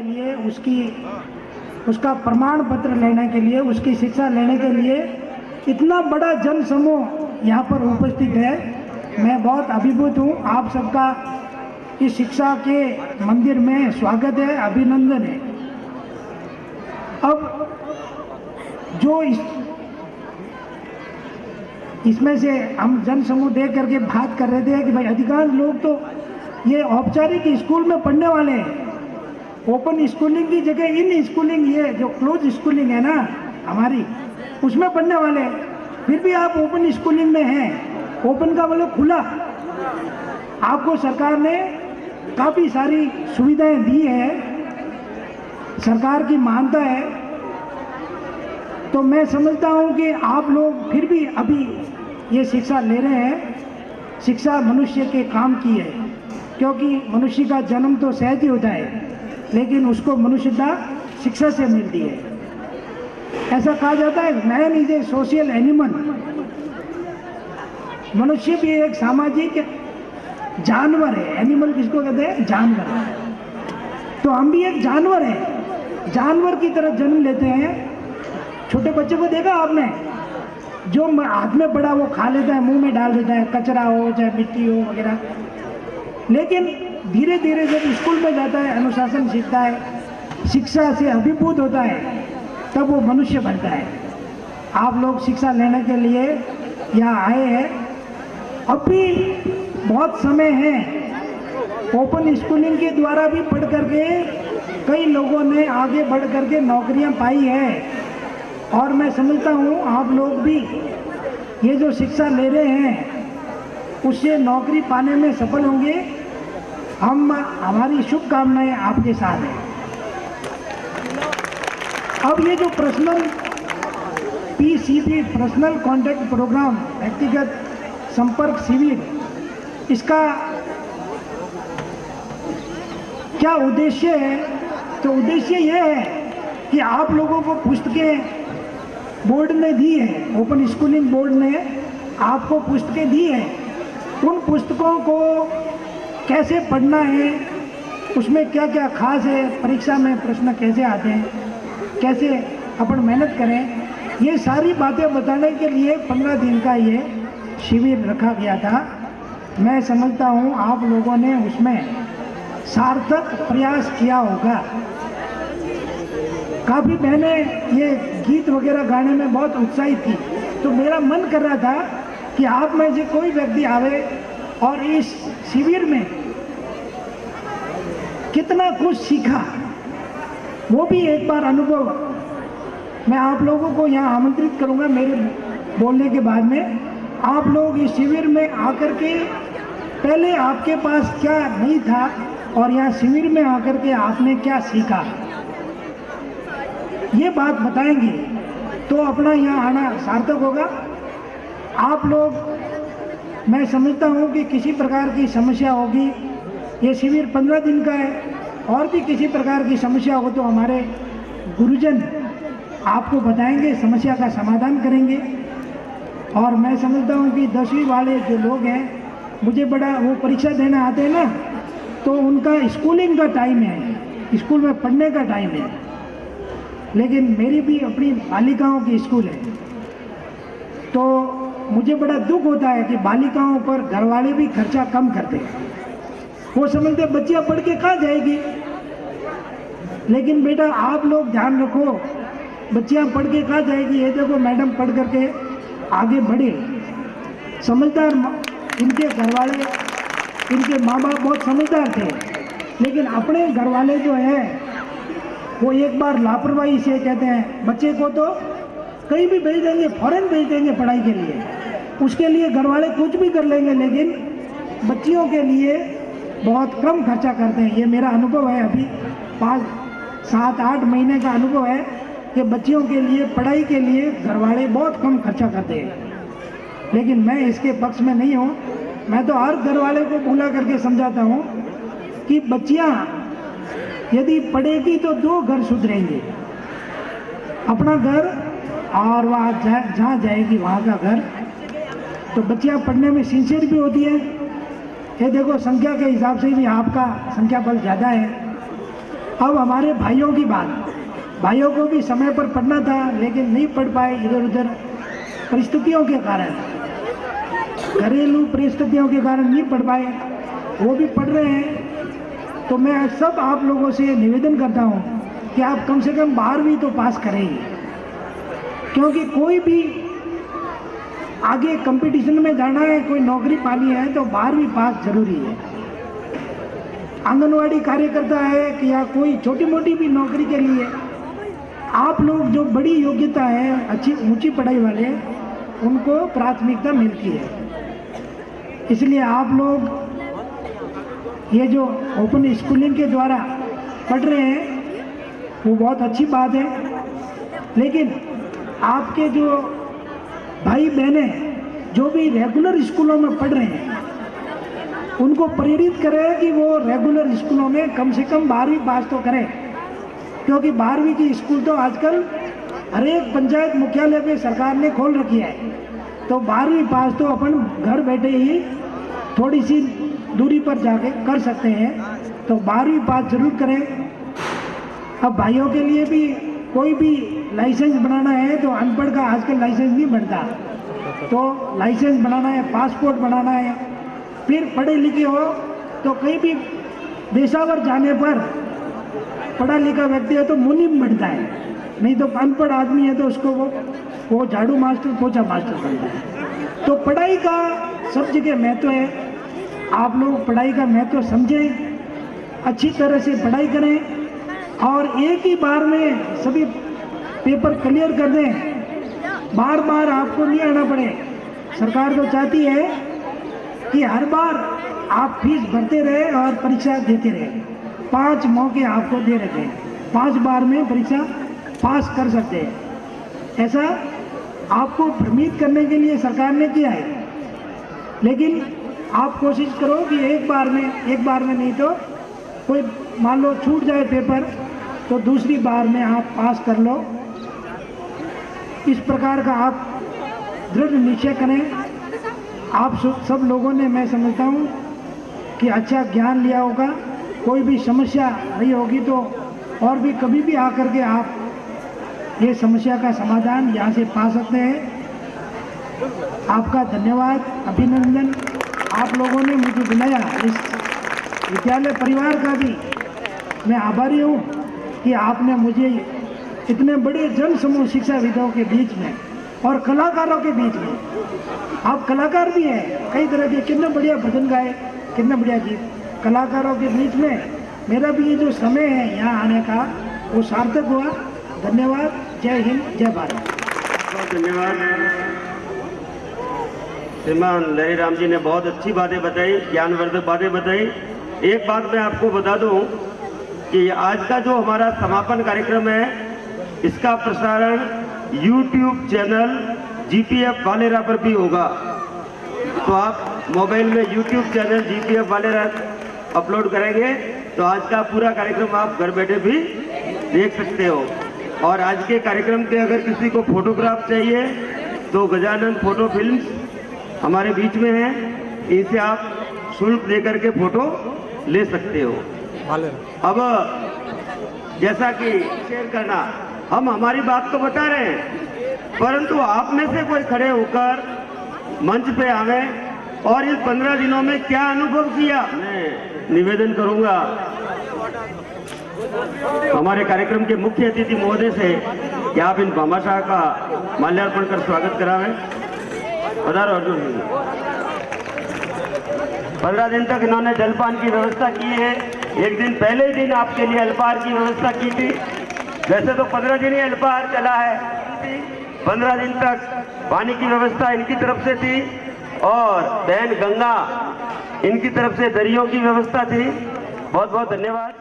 लिए, उसका प्रमाण पत्र लेने के लिए, उसकी शिक्षा लेने के लिए इतना बड़ा जन समूह यहाँ पर उपस्थित है। मैं बहुत अभिभूत हूँ। आप सबका इस शिक्षा के मंदिर में स्वागत है, अभिनंदन है। अब जो इसमें से हम जन समूह देख करके बात कर रहे थे कि भाई अधिकांश लोग तो ये औपचारिक स्कूल में पढ़ने वाले हैं। ओपन स्कूलिंग की जगह इन स्कूलिंग, ये जो क्लोज स्कूलिंग है ना हमारी, उसमें पढ़ने वाले हैं। फिर भी आप ओपन स्कूलिंग में हैं। ओपन का मतलब खुला। आपको सरकार ने काफ़ी सारी सुविधाएं दी है, सरकार की मानता है। तो मैं समझता हूं कि आप लोग फिर भी अभी ये शिक्षा ले रहे हैं। शिक्षा मनुष्य के काम की है, क्योंकि मनुष्य का जन्म तो सहज ही होता है, लेकिन उसको मनुष्यता शिक्षा से मिलती है। ऐसा कहा जाता है man is a social animal. मनुष्य भी एक सामाजिक जानवर है। एनिमल किसको कहते हैं? जानवर। तो हम भी एक जानवर हैं, जानवर की तरह जन्म लेते हैं। छोटे बच्चे को देखा आपने, जो हाथ में पड़ा वो खा लेता है, मुंह में डाल देता है, कचरा हो चाहे मिट्टी हो वगैरह। लेकिन धीरे धीरे जब स्कूल में जाता है, अनुशासन सीखता है, शिक्षा से अभिभूत होता है, तब वो मनुष्य बनता है। आप लोग शिक्षा लेने के लिए यहाँ आए हैं। अब भी बहुत समय है। ओपन स्कूलिंग के द्वारा भी पढ़ करके कई लोगों ने आगे बढ़ करके नौकरियां पाई है। और मैं समझता हूँ आप लोग भी ये जो शिक्षा ले रहे हैं उससे नौकरी पाने में सफल होंगे। हमारी शुभकामनाएं आपके साथ हैं। अब ये जो personal PCP personal contact programme, व्यक्तिगत संपर्क शिविर, इसका क्या उद्देश्य है? तो उद्देश्य यह है कि आप लोगों को पुस्तकें बोर्ड ने दी है, ओपन स्कूलिंग बोर्ड ने आपको पुस्तकें दी है। उन पुस्तकों को कैसे पढ़ना है, उसमें क्या क्या खास है, परीक्षा में प्रश्न कैसे आते हैं, कैसे अपन मेहनत करें, ये सारी बातें बताने के लिए 15 दिन का ये शिविर रखा गया था। मैं समझता हूँ आप लोगों ने उसमें सार्थक प्रयास किया होगा। काफ़ी बहनें ये गीत वगैरह गाने में बहुत उत्साहित थी, तो मेरा मन कर रहा था कि आप में से कोई व्यक्ति आवे और इस शिविर में कितना कुछ सीखा वो भी एक बार अनुभव मैं आप लोगों को यहाँ आमंत्रित करूँगा। मेरे बोलने के बाद में आप लोग इस शिविर में आकर के पहले आपके पास क्या नहीं था और यहाँ शिविर में आकर के आपने क्या सीखा, ये बात बताएंगे तो अपना यहाँ आना सार्थक होगा। आप लोग, मैं समझता हूँ कि किसी प्रकार की समस्या होगी, ये शिविर 15 दिन का है, और भी किसी प्रकार की समस्या हो तो हमारे गुरुजन आपको बताएंगे, समस्या का समाधान करेंगे। और मैं समझता हूँ कि 10वीं वाले जो लोग हैं, मुझे बड़ा वो परीक्षा देने आते हैं ना, तो उनका स्कूलिंग का टाइम है, स्कूल में पढ़ने का टाइम है, लेकिन मेरी भी अपनी बालिकाओं की स्कूल है। तो मुझे बड़ा दुख होता है कि बालिकाओं पर घर वाले भी खर्चा कम करते हैं। वो समझते बच्चियाँ पढ़ के कहाँ जाएगी, लेकिन बेटा आप लोग ध्यान रखो, बच्चियाँ पढ़ के कहाँ जाएगी। ये देखो मैडम पढ़ करके आगे बढ़े। समझदार इनके घर वाले, इनके माँ बाप बहुत समझदार थे, लेकिन अपने घर वाले जो है वो एक बार लापरवाही से कहते हैं बच्चे को तो कहीं भी भेज देंगे, फॉरेन भेज देंगे पढ़ाई के लिए, उसके लिए घर वाले कुछ भी कर लेंगे, लेकिन बच्चियों के लिए बहुत कम खर्चा करते हैं। ये मेरा अनुभव है, अभी 5, 7, 8 महीने का अनुभव है कि बच्चियों के लिए पढ़ाई के लिए घर वाले बहुत कम खर्चा करते हैं। लेकिन मैं इसके पक्ष में नहीं हूँ। मैं तो हर घर वाले को बुला करके समझाता हूँ कि बच्चियाँ यदि पढ़ेगी तो 2 घर सुधरेंगे, अपना घर और वहाँ जहाँ जाएगी वहाँ का घर। तो बच्चियाँ पढ़ने में सिंसियर भी होती है। ये देखो संख्या के हिसाब से भी आपका संख्या बल ज़्यादा है, अब हमारे भाइयों की बात, भाइयों को भी समय पर पढ़ना था लेकिन नहीं पढ़ पाए, इधर उधर परिस्थितियों के कारण, घरेलू परिस्थितियों के कारण नहीं पढ़ पाए, वो भी पढ़ रहे हैं। तो मैं सब आप लोगों से निवेदन करता हूँ कि आप कम से कम 12वीं तो पास करें ही, क्योंकि कोई भी आगे कंपटीशन में जाना है, कोई नौकरी पानी है तो 12वीं पास जरूरी है। आंगनवाड़ी कार्यकर्ता है कि या कोई छोटी मोटी भी नौकरी के लिए आप लोग जो बड़ी योग्यता है, अच्छी ऊंची पढ़ाई वाले, उनको प्राथमिकता मिलती है। इसलिए आप लोग ये जो ओपन स्कूलिंग के द्वारा पढ़ रहे हैं वो बहुत अच्छी बात है, लेकिन आपके जो भाई बहनें जो भी रेगुलर स्कूलों में पढ़ रहे हैं उनको प्रेरित करें कि वो रेगुलर स्कूलों में कम से कम 12वीं पास तो करें, क्योंकि 12वीं की स्कूल तो आजकल हर एक पंचायत मुख्यालय पे सरकार ने खोल रखी है। तो 12वीं पास तो अपन घर बैठे ही थोड़ी सी दूरी पर जाके कर सकते हैं, तो 12वीं पास जरूर करें। अब भाइयों के लिए भी कोई भी लाइसेंस बनाना है तो अनपढ़ का आजकल लाइसेंस नहीं बनता, तो लाइसेंस बनाना है, पासपोर्ट बनाना है, फिर पढ़े लिखे हो तो कहीं भी पेशावर जाने पर पढ़ा लिखा व्यक्ति है तो मुनीम बनता है, नहीं तो अनपढ़ आदमी है तो उसको वो झाड़ू मास्टर, पोछा मास्टर बनता है। तो पढ़ाई का सब जगह महत्व है। आप लोग पढ़ाई का महत्व समझें, अच्छी तरह से पढ़ाई करें और एक ही बार में सभी पेपर क्लियर कर दें, बार बार आपको नहीं आना पड़े। सरकार तो चाहती है कि हर बार आप फीस भरते रहे और परीक्षा देते रहे। 5 मौके आपको दे रखे हैं, 5 बार में परीक्षा पास कर सकते हैं। ऐसा आपको भ्रमित करने के लिए सरकार ने किया है, लेकिन आप कोशिश करो कि एक बार में नहीं तो कोई मान लो छूट जाए पेपर तो दूसरी बार में आप पास कर लो। इस प्रकार का आप दृढ़ निश्चय करें। आप सब लोगों ने, मैं समझता हूँ कि अच्छा ज्ञान लिया होगा, कोई भी समस्या रही होगी तो और भी कभी भी आकर के आप ये समस्या का समाधान यहाँ से पा सकते हैं। आपका धन्यवाद, अभिनंदन। आप लोगों ने मुझे बुलाया, इस विद्यालय परिवार का भी मैं आभारी हूँ कि आपने मुझे इतने बड़े जन समूह शिक्षाविदों के बीच में और कलाकारों के बीच में, आप कलाकार भी हैं कई तरह के, कितने बढ़िया भजन गाए, कितने बढ़िया गीत, कलाकारों के बीच में मेरा भी ये जो समय है यहाँ आने का वो सार्थक हुआ। धन्यवाद। जय हिंद, जय भारत। बहुत धन्यवाद। श्रीमान लहरीराम जी ने बहुत अच्छी बातें बताई, ज्ञानवर्धक बातें बताई। एक बात मैं आपको बता दूं कि आज का जो हमारा समापन कार्यक्रम है इसका प्रसारण YouTube चैनल GPF वालेरा पर भी होगा, तो आप मोबाइल में YouTube चैनल GPF वालेरा अपलोड करेंगे तो आज का पूरा कार्यक्रम आप घर बैठे भी देख सकते हो। और आज के कार्यक्रम के अगर किसी को फोटोग्राफ चाहिए तो गजानन फोटो फिल्म्स हमारे बीच में है, इनसे आप शुल्क देकर के फोटो ले सकते हो। अब जैसा कि शेयर करना, हम हमारी बात तो बता रहे हैं, परंतु आप में से कोई खड़े होकर मंच पे आवे और इस 15 दिनों में क्या अनुभव किया, मैं निवेदन करूंगा हमारे कार्यक्रम के मुख्य अतिथि महोदय से कि आप इन भामाशाह का माल्यार्पण कर स्वागत करावें। पधारो अर्जुन। 15 दिन तक इन्होंने जलपान की व्यवस्था की है। एक दिन पहले ही दिन आपके लिए अल्पाहार की व्यवस्था की थी। वैसे तो 15 दिन ही अल्पाहार चला है, 15 दिन तक पानी की व्यवस्था इनकी तरफ से थी और बहन गंगा इनकी तरफ से दरियों की व्यवस्था थी। बहुत बहुत धन्यवाद।